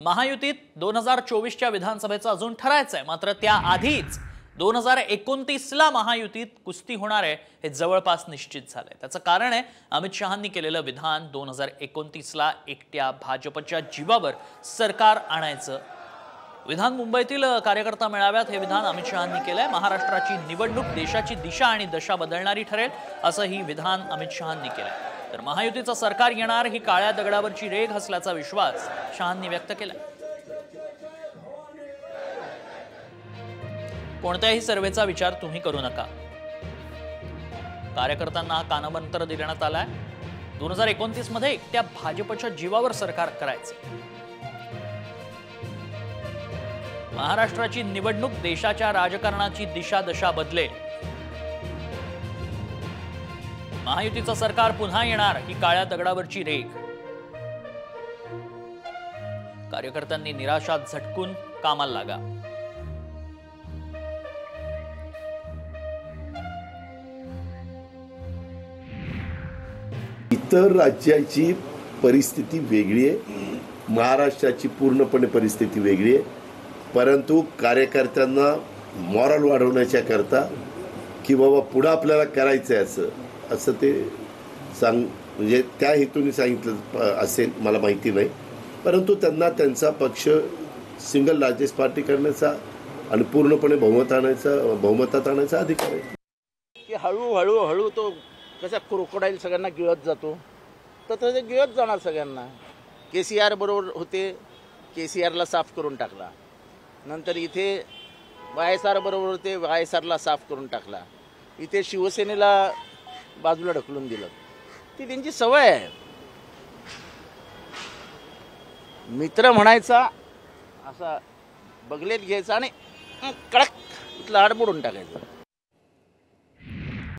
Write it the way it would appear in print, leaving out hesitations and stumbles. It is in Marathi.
महायुतीत 2024च्या विधानसभेचं अजून ठरायचंय, मात्र त्याआधीच 2029ला महायुतीत कुस्ती होणार आहे हे जवळपास निश्चित झालंय। त्याचं कारण आहे अमित शहांनी केलेलं विधान 2029ला एकट्या भाजपच्या जीवावर सरकार आणायचं विधान। मुंबईतील कार्यकर्ता मेळाव्यात हे विधान अमित शहांनी केलंय। महाराष्ट्राची निवडणूक देशाची दिशा आणि दशा बदलणारी ठरेल असं ही विधान अमित शहांनी केलंय। तर महायुतीचं सरकार येणार ही काळ्या दगडावरची रेघ असल्याचा विश्वास शहांनी व्यक्त केला। कोणत्याही सर्वेचा विचार तुम्ही करू नका, कार्यकर्त्यांना कानामंत्र देण्यात आलाय। 2029 मध्ये एकट्या भाजपच्या जीवावर सरकार करायचं। महाराष्ट्राची निवडणूक देशाच्या राजकारणाची दिशा दशा बदलेल। महायुतीचं सरकार पुन्हा येणार ही काळ्या दगडावरची रेघ। कार्यकर्त्यांनी निराशात झटकून कामाला लागा। इतर राज्याची परिस्थिती वेगळी आहे, महाराष्ट्राची पूर्णपणे परिस्थिती वेगळी आहे। परंतु कार्यकर्त्यांना मॉरल वाढवण्याच्या करता की बाबा पुढे आपल्याला करायचं आहे असं ते म्हणजे त्या हेतूने सांगितलं असेल मला माहिती नाही। परंतु त्यांना त्यांचा पक्ष सिंगल लार्जेस्ट पार्टी करण्याचा आणि पूर्णपणे बहुमतात आणायचा अधिकार आहे। की हळूहळू तो कसा क्रोकोडाईल सगळ्यांना गिळत जातो, तर तसे गिळत जाणार सगळ्यांना। केसीआर बरोबर होते, केसीआरला साफ करून टाकला। नंतर इथे वायएसआर बरोबर होते, वायएसआरला साफ करून टाकला। इथे शिवसेनेला बाजूला ढकलून दिलं। ती त्यांची सवय आहे। मित्र म्हणायचा, असा बगलेत घ्यायचा आणि कडक इथला हाड मोडून टाकायचं।